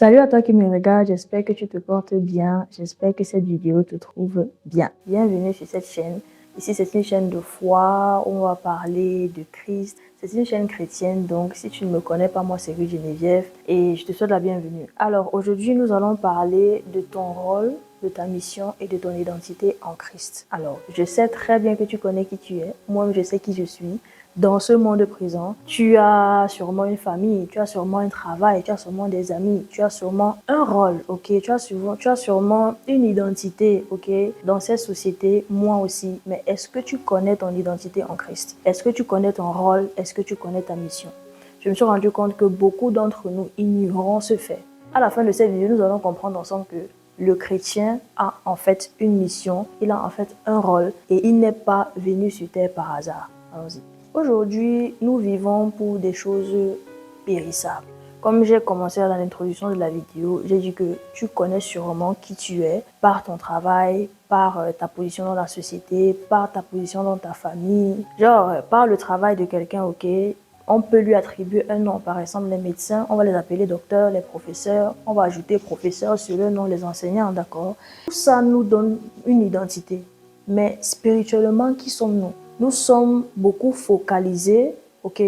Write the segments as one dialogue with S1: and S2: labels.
S1: Salut à toi qui me regarde, j'espère que tu te portes bien, j'espère que cette vidéo te trouve bien. Bienvenue sur cette chaîne. Ici, c'est une chaîne de foi où on va parler de Christ. C'est une chaîne chrétienne, donc si tu ne me connais pas, moi c'est Rue Geneviève et je te souhaite la bienvenue. Alors aujourd'hui, nous allons parler de ton rôle, de ta mission et de ton identité en Christ. Alors, je sais très bien que tu connais qui tu es, moi je sais qui je suis. Dans ce monde présent, tu as sûrement une famille, tu as sûrement un travail, tu as sûrement des amis, tu as sûrement un rôle, ok? Tu as sûrement une identité, ok? Dans cette société, moi aussi. Mais est-ce que tu connais ton identité en Christ? Est-ce que tu connais ton rôle? Est-ce que tu connais ta mission? Je me suis rendu compte que beaucoup d'entre nous ignorons ce fait. À la fin de cette vidéo, nous allons comprendre ensemble que le chrétien a en fait une mission, il a en fait un rôle et il n'est pas venu sur terre par hasard. Allons-y. Aujourd'hui, nous vivons pour des choses périssables. Comme j'ai commencé dans l'introduction de la vidéo, j'ai dit que tu connais sûrement qui tu es par ton travail, par ta position dans la société, par ta position dans ta famille. Genre, par le travail de quelqu'un, ok, on peut lui attribuer un nom. Par exemple, les médecins, on va les appeler docteurs, les professeurs, on va ajouter professeurs sur le nom, les enseignants, d'accord? Tout ça nous donne une identité. Mais spirituellement, qui sommes-nous? Nous sommes beaucoup focalisés,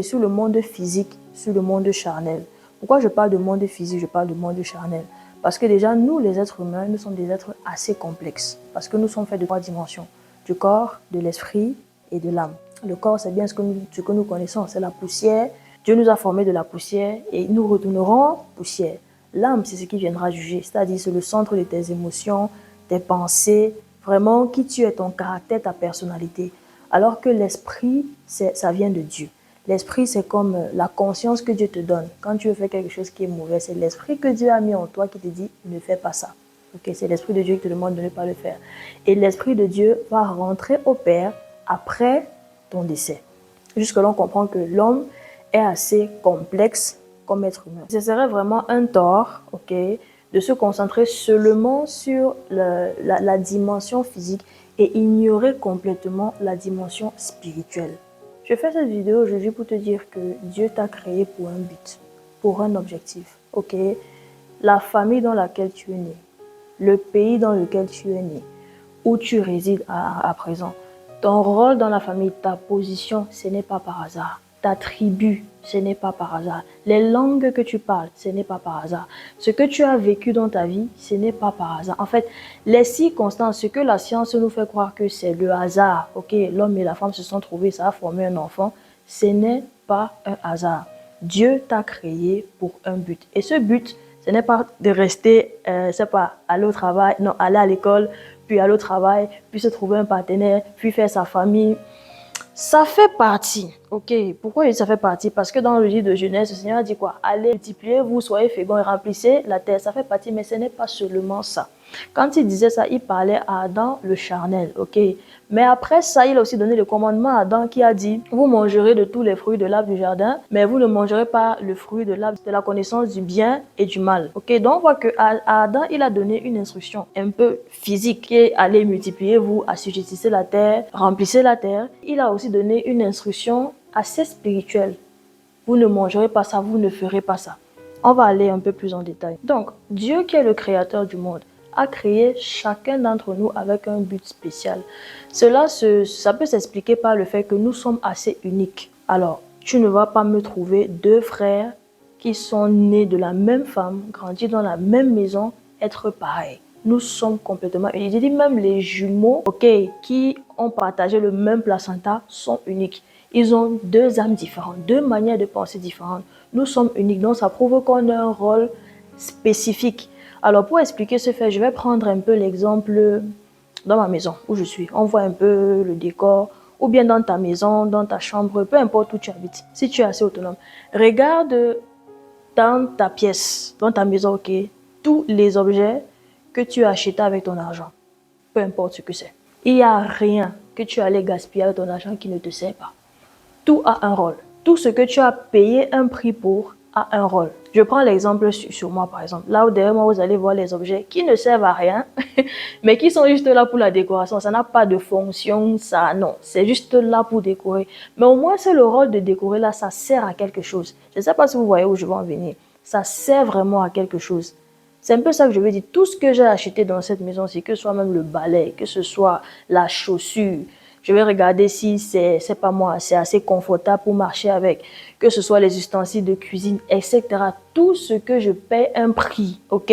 S1: sur le monde physique, sur le monde charnel. Pourquoi je parle de monde physique, je parle de monde charnel? Parce que déjà, nous, les êtres humains, nous sommes des êtres assez complexes. Parce que nous sommes faits de 3 dimensions. Du corps, de l'esprit et de l'âme. Le corps, c'est bien ce que nous connaissons, c'est la poussière. Dieu nous a formés de la poussière et nous retournerons poussière. L'âme, c'est ce qui viendra juger, c'est-à-dire c'est le centre de tes émotions, tes pensées, vraiment qui tu es, ton caractère, ta personnalité. Alors que l'esprit, ça vient de Dieu. L'esprit, c'est comme la conscience que Dieu te donne. Quand tu veux faire quelque chose qui est mauvais, c'est l'esprit que Dieu a mis en toi qui te dit « ne fais pas ça ». C'est l'esprit de Dieu qui te demande de ne pas le faire. Et l'esprit de Dieu va rentrer au Père après ton décès. Jusque-là, on comprend que l'homme est assez complexe comme être humain. Ce serait vraiment un tort, de se concentrer seulement sur la dimension physique et ignorer complètement la dimension spirituelle. Je fais cette vidéo aujourd'hui pour te dire que Dieu t'a créé pour un but, pour un objectif, La famille dans laquelle tu es né, le pays dans lequel tu es né, où tu résides à présent, ton rôle dans la famille, ta position, ce n'est pas par hasard. Ta tribu, ce n'est pas par hasard. Les langues que tu parles, ce n'est pas par hasard. Ce que tu as vécu dans ta vie, ce n'est pas par hasard. En fait, les circonstances, ce que la science nous fait croire que c'est le hasard, l'homme et la femme se sont trouvés, ça a formé un enfant, ce n'est pas un hasard. Dieu t'a créé pour un but. Et ce but, ce n'est pas de rester, aller au travail, non, aller à l'école, puis aller au travail, puis se trouver un partenaire, puis faire sa famille. Ça fait partie, Pourquoi ça fait partie? Parce que dans le livre de Genèse, le Seigneur a dit quoi? Allez, multipliez-vous, soyez féconds et remplissez la terre. Ça fait partie, mais ce n'est pas seulement ça. Quand il disait ça, il parlait à Adam le charnel, Mais après ça, il a aussi donné le commandement à Adam qui a dit, vous mangerez de tous les fruits de l'arbre du jardin, mais vous ne mangerez pas le fruit de l'arbre de la connaissance du bien et du mal, Donc on voit que à Adam, il a donné une instruction un peu physique qui est allez multipliez-vous, assujettissez la terre, remplissez la terre. Il a aussi donné une instruction assez spirituelle. Vous ne mangerez pas ça, vous ne ferez pas ça. On va aller un peu plus en détail. Donc, Dieu qui est le créateur du monde, a créé chacun d'entre nous avec un but spécial. Ça peut s'expliquer par le fait que nous sommes assez uniques. Alors, tu ne vas pas me trouver 2 frères qui sont nés de la même femme, grandis dans la même maison, être pareils. Nous sommes complètement uniques. Je dis même les jumeaux, qui ont partagé le même placenta sont uniques. Ils ont 2 âmes différentes, 2 manières de penser différentes. Nous sommes uniques, donc ça prouve qu'on a un rôle spécifique. Alors, pour expliquer ce fait, je vais prendre un peu l'exemple dans ma maison où je suis. On voit un peu le décor, ou bien dans ta maison, dans ta chambre, peu importe où tu habites, si tu es assez autonome. Regarde dans ta pièce, dans ta maison, tous les objets que tu as achetés avec ton argent, peu importe ce que c'est. Il n'y a rien que tu allais gaspiller avec ton argent qui ne te sert pas. Tout a un rôle. Tout ce que tu as payé un prix pour a un rôle. Je prends l'exemple sur moi, par exemple. Là où derrière moi, vous allez voir les objets qui ne servent à rien, mais qui sont juste là pour la décoration. Ça n'a pas de fonction, ça, non. C'est juste là pour décorer. Mais au moins, c'est le rôle de décorer là, ça sert à quelque chose. Je ne sais pas si vous voyez où je veux en venir. Ça sert vraiment à quelque chose. C'est un peu ça que je veux dire. Tout ce que j'ai acheté dans cette maison-ci, que ce soit même le balai, que ce soit la chaussure, je vais regarder si c'est pas moi, c'est assez confortable pour marcher avec, que ce soit les ustensiles de cuisine, etc. Tout ce que je paie un prix, ok,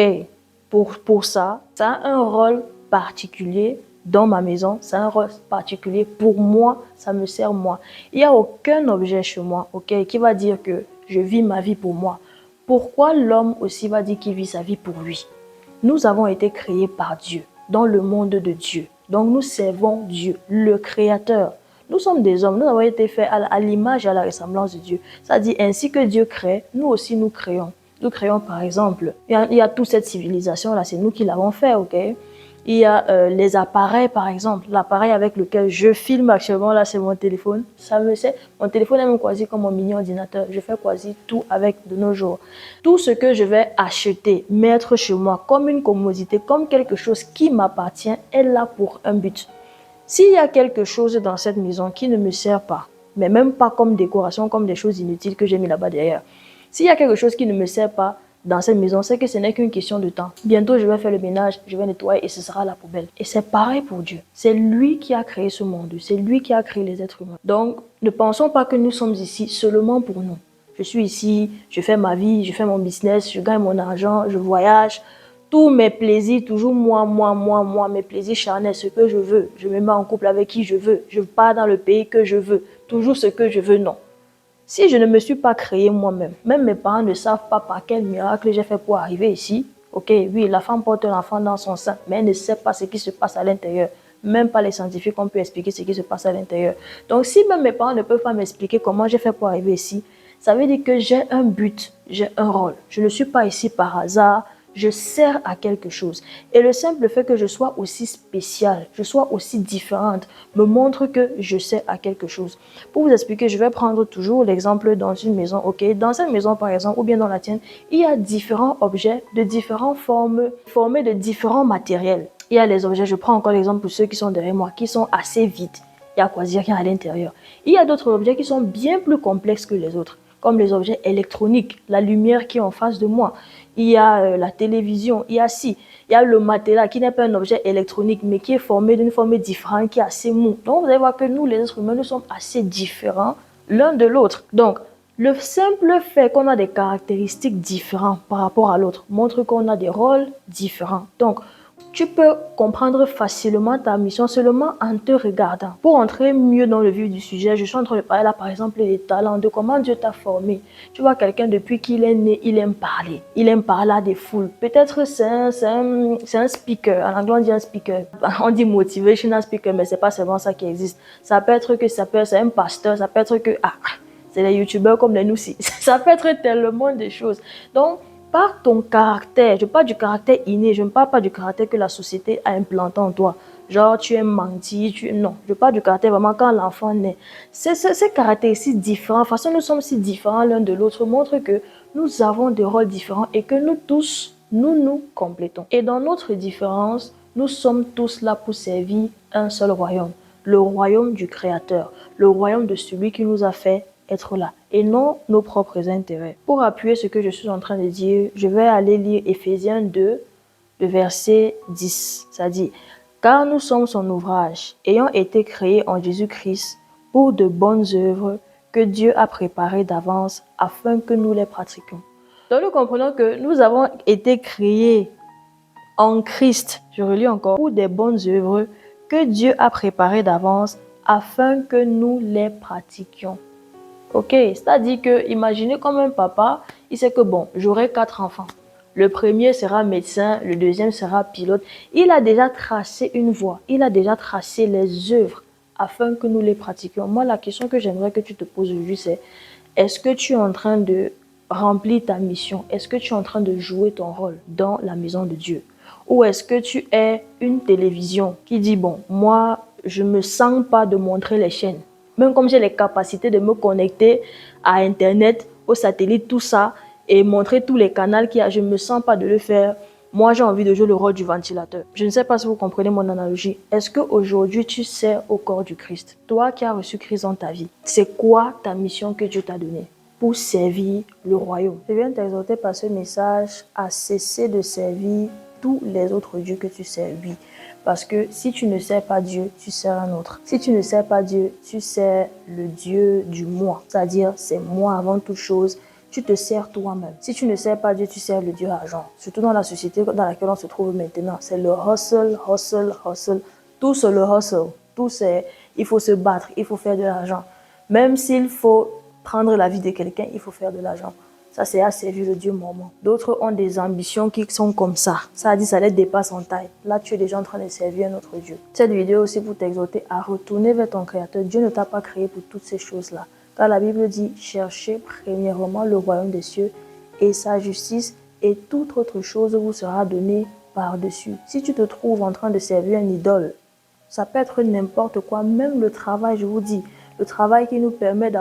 S1: pour ça, ça a un rôle particulier dans ma maison, ça a un rôle particulier pour moi, ça me sert moi. Il n'y a aucun objet chez moi, ok, qui va dire que je vis ma vie pour moi. Pourquoi l'homme aussi va dire qu'il vit sa vie pour lui? Nous avons été créés par Dieu, dans le monde de Dieu. Donc nous servons Dieu, le Créateur. Nous sommes des hommes, nous avons été faits à l'image et à la ressemblance de Dieu. Ça dit ainsi que Dieu crée, nous aussi nous créons. Nous créons par exemple, il y a toute cette civilisation-là, c'est nous qui l'avons fait, ok? Il y a les appareils par exemple, l'appareil avec lequel je filme actuellement, là c'est mon téléphone. Ça me sert. Mon téléphone est même quasi comme mon mini ordinateur. Je fais quasi tout avec de nos jours. Tout ce que je vais acheter, mettre chez moi comme une commodité, comme quelque chose qui m'appartient, est là pour un but. S'il y a quelque chose dans cette maison qui ne me sert pas, mais même pas comme décoration, comme des choses inutiles que j'ai mis là-bas derrière, s'il y a quelque chose qui ne me sert pas dans cette maison, c'est que ce n'est qu'une question de temps. Bientôt, je vais faire le ménage, je vais nettoyer et ce sera la poubelle. Et c'est pareil pour Dieu. C'est lui qui a créé ce monde. C'est lui qui a créé les êtres humains. Donc, ne pensons pas que nous sommes ici seulement pour nous. Je suis ici, je fais ma vie, je fais mon business, je gagne mon argent, je voyage. Tous mes plaisirs, toujours moi, mes plaisirs charnels, ce que je veux. Je me mets en couple avec qui je veux. Je pars dans le pays que je veux. Toujours ce que je veux, non. Si je ne me suis pas créé moi-même, même mes parents ne savent pas par quel miracle j'ai fait pour arriver ici. Ok, oui, la femme porte l'enfant dans son sein, mais elle ne sait pas ce qui se passe à l'intérieur. Même pas les scientifiques ont pu expliquer ce qui se passe à l'intérieur. Donc, si même mes parents ne peuvent pas m'expliquer comment j'ai fait pour arriver ici, ça veut dire que j'ai un but, j'ai un rôle. Je ne suis pas ici par hasard. Je sers à quelque chose. Et le simple fait que je sois aussi spéciale, je sois aussi différente, me montre que je sers à quelque chose. Pour vous expliquer, je vais prendre toujours l'exemple dans une maison. Ok, dans cette maison par exemple, ou bien dans la tienne, il y a différents objets de différentes formes, formés de différents matériels. Il y a les objets, je prends encore l'exemple pour ceux qui sont derrière moi, qui sont assez vides. Il y a quoi dire qu'il y a à l'intérieur. Il y a d'autres objets qui sont bien plus complexes que les autres, comme les objets électroniques, la lumière qui est en face de moi. Il y a la télévision, il y a le matelas qui n'est pas un objet électronique, mais qui est formé d'une forme différente, qui est assez mou. Donc, vous allez voir que nous, les êtres humains, nous sommes assez différents l'un de l'autre. Donc, le simple fait qu'on a des caractéristiques différentes par rapport à l'autre montre qu'on a des rôles différents. Donc, tu peux comprendre facilement ta mission seulement en te regardant. Pour entrer mieux dans le vif du sujet, je suis en train de parler là par exemple des talents, de comment Dieu t'a formé. Tu vois quelqu'un depuis qu'il est né, il aime parler. Il aime parler à des foules. Peut-être c'est un speaker. En anglais on dit un speaker. On dit motivational speaker, mais c'est pas seulement ça qui existe. Ça peut être que c'est un pasteur, ça peut être que c'est les youtubeurs comme les nous-ci. Ça peut être tellement de choses. Donc, par ton caractère, je parle du caractère inné, je ne parle pas du caractère que la société a implanté en toi. Genre, tu aimes mentir, non. Je parle du caractère vraiment quand l'enfant naît. Ces caractéristiques différentes, de toute façon, nous sommes si différents l'un de l'autre, montre que nous avons des rôles différents et que nous tous, nous complétons. Et dans notre différence, nous sommes tous là pour servir un seul royaume. Le royaume du Créateur, le royaume de celui qui nous a fait être là et non nos propres intérêts. Pour appuyer ce que je suis en train de dire, je vais aller lire Éphésiens 2, le verset 10. Ça dit, car nous sommes son ouvrage, ayant été créés en Jésus-Christ pour de bonnes œuvres que Dieu a préparées d'avance afin que nous les pratiquions. Donc nous comprenons que nous avons été créés en Christ, je relis encore, pour des bonnes œuvres que Dieu a préparées d'avance afin que nous les pratiquions. Ok, c'est-à-dire que, imaginez comme un papa, il sait que bon, j'aurai 4 enfants. Le premier sera médecin, le deuxième sera pilote. Il a déjà tracé une voie, il a déjà tracé les œuvres afin que nous les pratiquions. Moi, la question que j'aimerais que tu te poses aujourd'hui, c'est est-ce que tu es en train de remplir ta mission? Est-ce que tu es en train de jouer ton rôle dans la maison de Dieu? Ou est-ce que tu es une télévision qui dit, bon, moi, je ne me sens pas de montrer les chaînes. Même comme j'ai les capacités de me connecter à Internet, au satellite, tout ça, et montrer tous les canaux qu'il y a, je ne me sens pas de le faire. Moi, j'ai envie de jouer le rôle du ventilateur. Je ne sais pas si vous comprenez mon analogie. Est-ce qu'aujourd'hui, tu sers au corps du Christ? Toi qui as reçu Christ dans ta vie, c'est quoi ta mission que Dieu t'a donnée? pour servir le royaume. Je viens t'exhorter par ce message à cesser de servir tous les autres dieux que tu sers, oui. Parce que si tu ne sers pas Dieu, tu sers un autre. Si tu ne sers pas Dieu, tu sers le Dieu du moi. C'est-à-dire, c'est moi avant toute chose. Tu te sers toi-même. Si tu ne sers pas Dieu, tu sers le Dieu argent. Surtout dans la société dans laquelle on se trouve maintenant. C'est le hustle, hustle, hustle. Tout c'est le hustle. Tout c'est, il faut se battre, il faut faire de l'argent. Même s'il faut prendre la vie de quelqu'un, il faut faire de l'argent. Ça, c'est à servir le Dieu mormon. D'autres ont des ambitions qui sont comme ça. Ça dit, ça les dépasse en taille. Là, tu es déjà en train de servir un autre Dieu. Cette vidéo aussi pour t'exhorter à retourner vers ton Créateur. Dieu ne t'a pas créé pour toutes ces choses-là. Car la Bible dit, cherchez premièrement le royaume des cieux et sa justice, et toute autre chose vous sera donnée par-dessus. Si tu te trouves en train de servir un idole, ça peut être n'importe quoi, même le travail, je vous dis. Le travail qui nous permet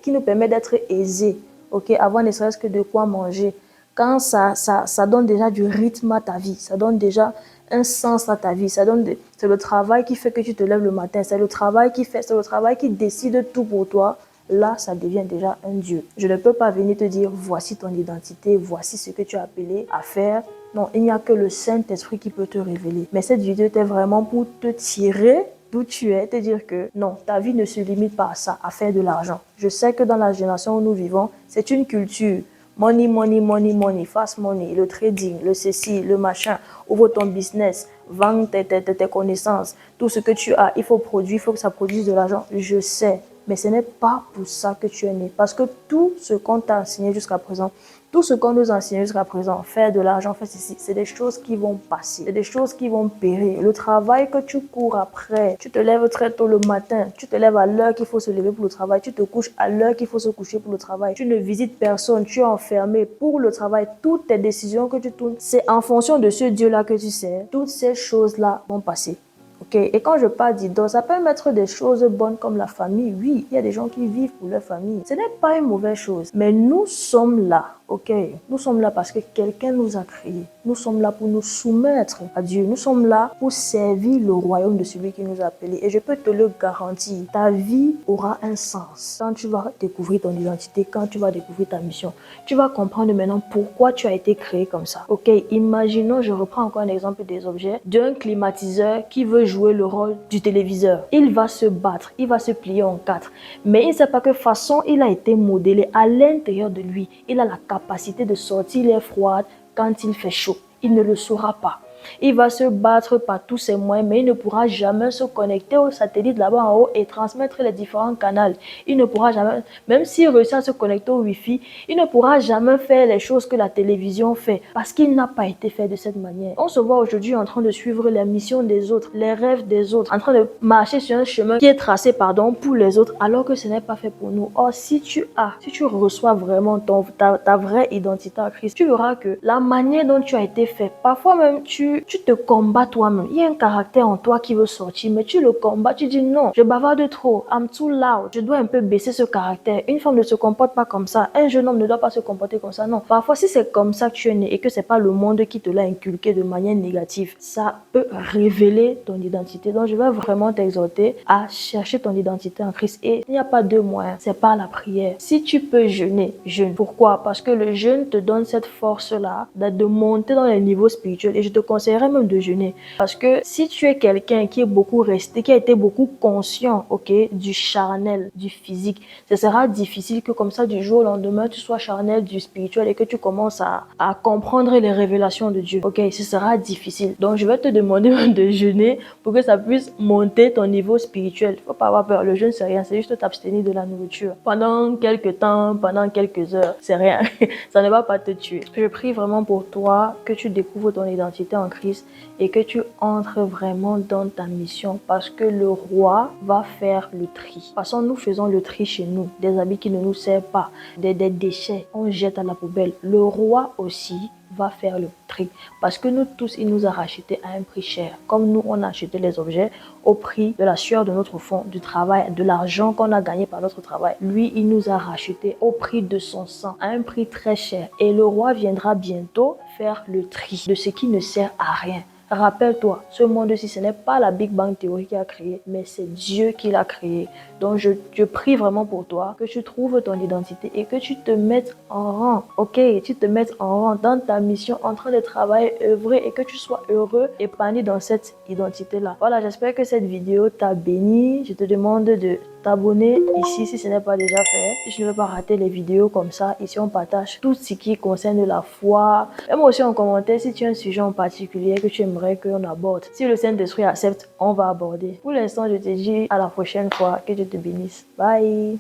S1: qui nous permet d'être aisés. Ok, avoir ne serait-ce que de quoi manger. Quand ça donne déjà du rythme à ta vie, ça donne déjà un sens à ta vie. C'est le travail qui fait que tu te lèves le matin. C'est le travail qui décide tout pour toi. Là, ça devient déjà un Dieu. Je ne peux pas venir te dire, voici ton identité, voici ce que tu as appelé à faire. Non, il n'y a que le Saint-Esprit qui peut te révéler. Mais cette vidéo était vraiment pour te tirer d'où tu es, te dire que non, ta vie ne se limite pas à ça, à faire de l'argent. Je sais que dans la génération où nous vivons, c'est une culture. Money, money, money, money, fast money, le trading, le ceci, le machin, ouvre ton business, vends tes connaissances, tout ce que tu as, il faut produire, il faut que ça produise de l'argent. Je sais, mais ce n'est pas pour ça que tu es né. Parce que tout ce qu'on t'a enseigné jusqu'à présent, tout ce qu'on nous enseigne jusqu'à présent, faire de l'argent, faire ceci, c'est des choses qui vont passer, c'est des choses qui vont périr. Le travail que tu cours après, tu te lèves très tôt le matin, tu te lèves à l'heure qu'il faut se lever pour le travail, tu te couches à l'heure qu'il faut se coucher pour le travail, tu ne visites personne, tu es enfermé pour le travail. Toutes tes décisions que tu tournes, c'est en fonction de ce Dieu-là que tu sers. Toutes ces choses-là vont passer. Okay. Et quand je parle d'idole, ça peut mettre des choses bonnes comme la famille. Oui, il y a des gens qui vivent pour leur famille. Ce n'est pas une mauvaise chose. Mais nous sommes là, ok? Nous sommes là parce que quelqu'un nous a créés. Nous sommes là pour nous soumettre à Dieu. Nous sommes là pour servir le royaume de celui qui nous a appelés. Et je peux te le garantir, ta vie aura un sens. Quand tu vas découvrir ton identité, quand tu vas découvrir ta mission, tu vas comprendre maintenant pourquoi tu as été créé comme ça. Ok, imaginons, je reprends encore un exemple des objets, d'un climatiseur qui veut jouer le rôle du téléviseur. Il va se battre, il va se plier en quatre. Mais il ne sait pas que façon il a été modelé à l'intérieur de lui. Il a la capacité de sortir l'air froid quand il fait chaud. Il ne le saura pas. Il va se battre par tous ses moyens, mais il ne pourra jamais se connecter au satellite là-bas en haut et transmettre les différents canaux. Il ne pourra jamais, même s'il réussit à se connecter au Wi-Fi, il ne pourra jamais faire les choses que la télévision fait parce qu'il n'a pas été fait de cette manière. On se voit aujourd'hui en train de suivre les missions des autres, les rêves des autres, en train de marcher sur un chemin qui est tracé, pour les autres, alors que ce n'est pas fait pour nous. Or, si tu reçois vraiment ta vraie identité en Christ, tu verras que la manière dont tu as été fait, parfois même tu te combats toi-même. Il y a un caractère en toi qui veut sortir, mais tu le combats. Tu dis non, je bavarde trop, I'm too loud. Je dois un peu baisser ce caractère. Une femme ne se comporte pas comme ça. Un jeune homme ne doit pas se comporter comme ça. Non. Parfois, si c'est comme ça que tu es né et que c'est pas le monde qui te l'a inculqué de manière négative, ça peut révéler ton identité. Donc, je vais vraiment t'exhorter à chercher ton identité en Christ. Et il n'y a pas deux moyens. C'est par la prière. Si tu peux jeûner, jeûne. Pourquoi? Parce que le jeûne te donne cette force-là de monter dans les niveaux spirituels. Et je te conseillerais même de jeûner. Parce que si tu es quelqu'un qui est beaucoup resté, qui a été beaucoup conscient, ok, du charnel, du physique, ce sera difficile que comme ça, du jour au lendemain, tu sois charnel du spirituel et que tu commences à comprendre les révélations de Dieu. Ok, ce sera difficile. Donc, je vais te demander de jeûner pour que ça puisse monter ton niveau spirituel. Faut pas avoir peur. Le jeûne, c'est rien. C'est juste t'abstenir de la nourriture. Pendant quelques temps, pendant quelques heures, c'est rien. Ça ne va pas te tuer. Je prie vraiment pour toi que tu découvres ton identité en Christ et que tu entres vraiment dans ta mission parce que le roi va faire le tri. De toute façon, nous faisons le tri chez nous. Des habits qui ne nous servent pas, des déchets, on jette à la poubelle. Le roi aussi va faire le tri parce que nous tous, il nous a racheté à un prix cher. Comme nous, on a acheté les objets au prix de la sueur de notre front, du travail, de l'argent qu'on a gagné par notre travail. Lui, il nous a racheté au prix de son sang, à un prix très cher. Et le roi viendra bientôt faire le tri de ce qui ne sert à rien. Rappelle-toi, ce monde-ci, ce n'est pas la Big Bang Theory qui a créé, mais c'est Dieu qui l'a créé. Donc, je prie vraiment pour toi que tu trouves ton identité et que tu te mettes en rang, ok? Tu te mettes en rang dans ta mission, en train de travailler, œuvrer et que tu sois heureux, épanoui dans cette identité-là. Voilà, j'espère que cette vidéo t'a béni. Je te demande de t'abonner ici si ce n'est pas déjà fait. Si tu ne veux pas rater les vidéos comme ça, ici on partage tout ce qui concerne la foi. Mets-moi aussi en commentaire si tu as un sujet en particulier que tu aimerais qu'on aborde. Si le Saint-Esprit accepte, on va aborder. Pour l'instant, je te dis à la prochaine fois. Que Dieu te bénisse. Bye!